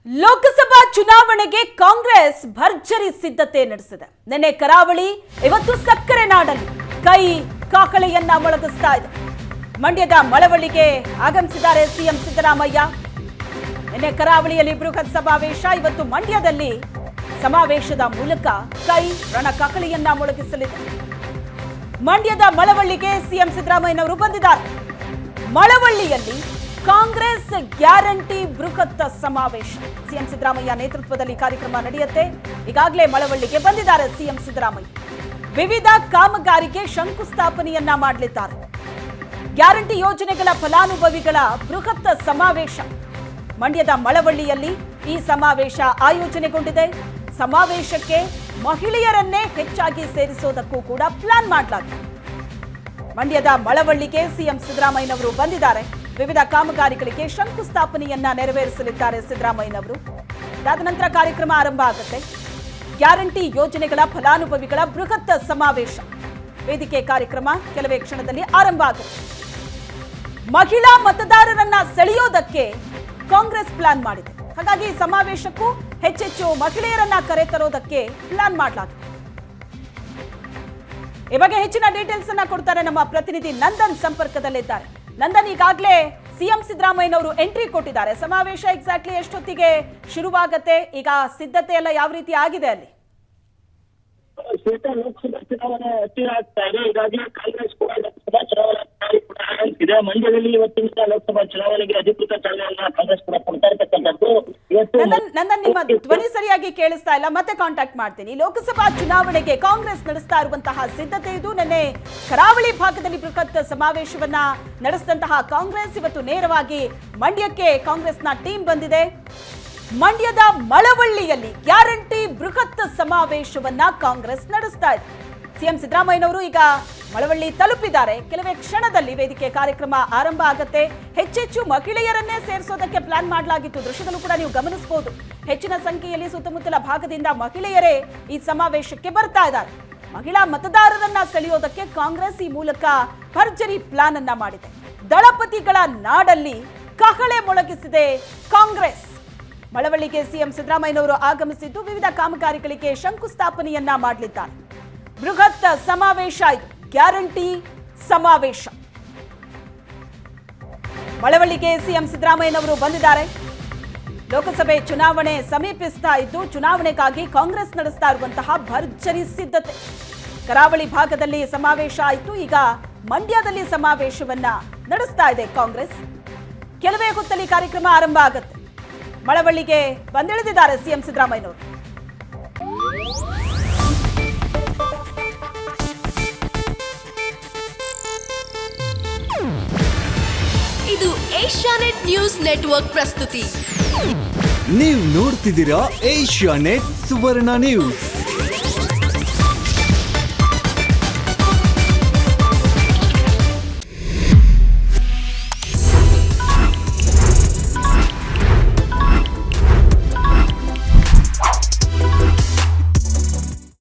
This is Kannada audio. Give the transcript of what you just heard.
ಲೋಕಸಭಾ ಚುನಾವಣೆಗೆ ಕಾಂಗ್ರೆಸ್ ಭರ್ಜರಿ ಸಿದ್ಧತೆ ನಡೆಸಿದೆ. ನಿನ್ನೆ ಕರಾವಳಿ, ಇವತ್ತು ಸಕ್ಕರೆ ನಾಡಲ್ಲಿ ಕೈ ಕಾಕಳೆಯನ್ನ ಮೊಳಗಿಸ್ತಾ ಇದೆ. ಮಂಡ್ಯದ ಮಳವಳ್ಳಿಗೆ ಆಗಮಿಸಿದ್ದಾರೆ ಸಿಎಂ ಸಿದ್ದರಾಮಯ್ಯ. ನಿನ್ನೆ ಕರಾವಳಿಯಲ್ಲಿ ಬೃಹತ್ ಸಮಾವೇಶ, ಇವತ್ತು ಮಂಡ್ಯದಲ್ಲಿ ಸಮಾವೇಶದ ಮೂಲಕ ಕೈ ರಣಕಾಕಳಿಯನ್ನ ಮೊಳಗಿಸಲಿದೆ. ಮಂಡ್ಯದ ಮಳವಳ್ಳಿಗೆ ಸಿಎಂ ಸಿದ್ದರಾಮಯ್ಯನವರು ಬಂದಿದ್ದಾರೆ. ಮಳವಳ್ಳಿಯಲ್ಲಿ ಕಾಂಗ್ರೆಸ್ ಗ್ಯಾರಂಟಿ ಬೃಹತ್ ಸಮಾವೇಶ. ಸಿಎಂ ಸಿದ್ದರಾಮಯ್ಯ ನೇತೃತ್ವದಲ್ಲಿ ಕಾರ್ಯಕ್ರಮ ನಡೆಯುತ್ತೆ. ಈಗಾಗಲೇ ಮಳವಳ್ಳಿಗೆ ಬಂದಿದ್ದಾರೆ ಸಿಎಂ ಸಿದ್ದರಾಮಯ್ಯ. ವಿವಿಧ ಕಾಮಗಾರಿಗೆ ಶಂಕುಸ್ಥಾಪನೆಯನ್ನ ಮಾಡಲಿದ್ದಾರೆ. ಗ್ಯಾರಂಟಿ ಯೋಜನೆಗಳ ಫಲಾನುಭವಿಗಳ ಬೃಹತ್ ಸಮಾವೇಶ ಮಂಡ್ಯದ ಮಳವಳ್ಳಿಯಲ್ಲಿ ಈ ಸಮಾವೇಶ ಆಯೋಜನೆಗೊಂಡಿದೆ. ಸಮಾವೇಶಕ್ಕೆ ಮಹಿಳೆಯರನ್ನೇ ಹೆಚ್ಚಾಗಿ ಸೇರಿಸೋದಕ್ಕೂ ಕೂಡ ಪ್ಲಾನ್ ಮಾಡಲಾಗಿದೆ. ಮಂಡ್ಯದ ಮಳವಳ್ಳಿಗೆ ಸಿಎಂ ಸಿದ್ದರಾಮಯ್ಯನವರು ಬಂದಿದ್ದಾರೆ. ವಿವಿಧ ಕಾಮಗಾರಿಗಳಿಗೆ ಶಂಕುಸ್ಥಾಪನೆಯನ್ನ ನೆರವೇರಿಸಲಿದ್ದಾರೆ ಸಿದ್ದರಾಮಯ್ಯನವರು. ಇದಾದ ನಂತರ ಕಾರ್ಯಕ್ರಮ ಆರಂಭ ಆಗುತ್ತೆ. ಗ್ಯಾರಂಟಿ ಯೋಜನೆಗಳ ಫಲಾನುಭವಿಗಳ ಬೃಹತ್ ಸಮಾವೇಶ ವೇದಿಕೆ ಕಾರ್ಯಕ್ರಮ ಕೆಲವೇ ಕ್ಷಣದಲ್ಲಿ ಆರಂಭ ಆಗುತ್ತೆ. ಮಹಿಳಾ ಮತದಾರರನ್ನ ಸೆಳೆಯೋದಕ್ಕೆ ಕಾಂಗ್ರೆಸ್ ಪ್ಲಾನ್ ಮಾಡಿದೆ. ಹಾಗಾಗಿ ಸಮಾವೇಶಕ್ಕೂ ಹೆಚ್ಚೆಚ್ಚು ಮಹಿಳೆಯರನ್ನ ಕರೆತರೋದಕ್ಕೆ ಪ್ಲಾನ್ ಮಾಡಲಾಗಿದೆ. ಈ ಬಗ್ಗೆ ಹೆಚ್ಚಿನ ಡೀಟೇಲ್ಸ್ ಅನ್ನ ಕೊಡ್ತಾರೆ ನಮ್ಮ ಪ್ರತಿನಿಧಿ ನಂದನ್ ಸಂಪರ್ಕದಲ್ಲಿದ್ದಾರೆ. ನಂದನ್, ಈಗಾಗಲೇ ಸಿಎಂ ಸಿದ್ದರಾಮಯ್ಯನವರು ಎಂಟ್ರಿ ಕೊಟ್ಟಿದ್ದಾರೆ. ಸಮಾವೇಶ ಎಕ್ಸಾಕ್ಟ್ಲಿ ಎಷ್ಟೊತ್ತಿಗೆ ಶುರುವಾಗತ್ತೆ? ಈಗ ಸಿದ್ಧತೆ ಎಲ್ಲ ಯಾವ ರೀತಿ ಆಗಿದೆ ಅಲ್ಲಿ? ಲೋಕಸಭಾ ಚುನಾವಣೆ ಹತ್ತಿರ ಆಗ್ತಾ ಇದೆ. ಈಗಾಗಲೇ ಕಾಂಗ್ರೆಸ್ ಕೂಡ ಲೋಕಸಭಾ ಚುನಾವಣೆ ಕೂಡ ಆರಂಭಿಸಿದೆ. ಮಂಡ್ಯದಲ್ಲಿ ಇವತ್ತಿನ ಲೋಕಸಭಾ ಚುನಾವಣೆಗೆ ಅಧಿಕೃತ ಚಾಲನೆಯನ್ನ ಕಾಂಗ್ರೆಸ್ ಕೂಡ ಕೊಡ್ತಾ ಇರ್ತಕ್ಕಂಥದ್ದು. ನಂದನ್, ನಿಮ್ಮ ಧ್ವನಿ ಸರಿಯಾಗಿ ಕೇಳಿಸ್ತಾ ಇಲ್ಲ, ಮತ್ತೆ ಕಾಂಟ್ಯಾಕ್ಟ್ ಮಾಡ್ತೀನಿ. ಲೋಕಸಭಾ ಚುನಾವಣೆಗೆ ಕಾಂಗ್ರೆಸ್ ನಡೆಸ್ತಾ ಇರುವಂತಹ ಸಿದ್ಧತೆ ಇದು. ನಿನ್ನೆ ಕರಾವಳಿ ಭಾಗದಲ್ಲಿ ಬೃಹತ್ ಸಮಾವೇಶವನ್ನ ನಡೆಸಿದಂತಹ ಕಾಂಗ್ರೆಸ್ ಇವತ್ತು ನೇರವಾಗಿ ಮಂಡ್ಯಕ್ಕೆ ಕಾಂಗ್ರೆಸ್ನ ಟೀಮ್ ಬಂದಿದೆ. ಮಂಡ್ಯದ ಮಳವಳ್ಳಿಯಲ್ಲಿ ಗ್ಯಾರಂಟಿ ಬೃಹತ್ ಸಮಾವೇಶವನ್ನ ಕಾಂಗ್ರೆಸ್ ನಡೆಸ್ತಾ ಇದೆ. ಸಿಎಂ ಸಿದ್ದರಾಮಯ್ಯನವರು ಈಗ ಮಳವಳ್ಳಿ ತಲುಪಿದ್ದಾರೆ. ಕೆಲವೇ ಕ್ಷಣದಲ್ಲಿ ವೇದಿಕೆ ಕಾರ್ಯಕ್ರಮ ಆರಂಭ ಆಗುತ್ತೆ. ಹೆಚ್ಚೆಚ್ಚು ಮಹಿಳೆಯರನ್ನೇ ಸೇರಿಸೋದಕ್ಕೆ ಪ್ಲಾನ್ ಮಾಡಲಾಗಿತ್ತು. ದೃಶ್ಯದಲ್ಲೂ ಕೂಡ ನೀವು ಗಮನಿಸಬಹುದು. ಹೆಚ್ಚಿನ ಸಂಖ್ಯೆಯಲ್ಲಿ ಸುತ್ತಮುತ್ತಲ ಭಾಗದಿಂದ ಮಹಿಳೆಯರೇ ಈ ಸಮಾವೇಶಕ್ಕೆ ಬರ್ತಾ ಇದ್ದಾರೆ. ಮಹಿಳಾ ಮತದಾರರನ್ನ ಸೆಳೆಯೋದಕ್ಕೆ ಕಾಂಗ್ರೆಸ್ ಈ ಮೂಲಕ ಭರ್ಜರಿ ಪ್ಲಾನ್ ಅನ್ನ ಮಾಡಿದೆ. ದಳಪತಿಗಳ ನಾಡಲ್ಲಿ ಕಹಳೆ ಮೊಳಗಿಸಿದೆ ಕಾಂಗ್ರೆಸ್. ಮಳವಳ್ಳಿಗೆ ಸಿಎಂ ಸಿದ್ದರಾಮಯ್ಯನವರು ಆಗಮಿಸಿದ್ದು ವಿವಿಧ ಕಾಮಗಾರಿಗಳಿಗೆ ಶಂಕುಸ್ಥಾಪನೆಯನ್ನ ಮಾಡಲಿದ್ದಾರೆ. ಬೃಹತ್ ಸಮಾವೇಶ ಇದು, ಗ್ಯಾರಂಟಿ ಸಮಾವೇಶ. ಮಳವಳ್ಳಿಗೆ ಸಿಎಂ ಸಿದ್ದರಾಮಯ್ಯನವರು ಬಂದಿದ್ದಾರೆ. ಲೋಕಸಭೆ ಚುನಾವಣೆ ಸಮೀಪಿಸ್ತಾ ಇದ್ದು ಚುನಾವಣೆಗಾಗಿ ಕಾಂಗ್ರೆಸ್ ನಡೆಸ್ತಾ ಇರುವಂತಹ ಭರ್ಜರಿ ಸಿದ್ಧತೆ. ಕರಾವಳಿ ಭಾಗದಲ್ಲಿ ಸಮಾವೇಶ ಆಯಿತು. ಈಗ ಮಂಡ್ಯದಲ್ಲಿ ಸಮಾವೇಶವನ್ನ ನಡೆಸ್ತಾ ಇದೆ ಕಾಂಗ್ರೆಸ್. ಕೆಲವೇ ಹೊತ್ತಲ್ಲಿ ಕಾರ್ಯಕ್ರಮ ಆರಂಭ ಆಗುತ್ತೆ. ಮಳವಳ್ಳಿಗೆ ಬಂದಿಳಿದಿದ್ದಾರೆ ಸಿಎಂ ಸಿದ್ದರಾಮಯ್ಯನವರು. ಇದು ಏಷ್ಯಾನೆಟ್ ನ್ಯೂಸ್ ನೆಟ್ವರ್ಕ್ ಪ್ರಸ್ತುತಿ. ನೀವು ನೋಡ್ತಿದ್ದೀರಾ ಏಷ್ಯಾನೆಟ್ ಸುವರ್ಣ ನ್ಯೂಸ್.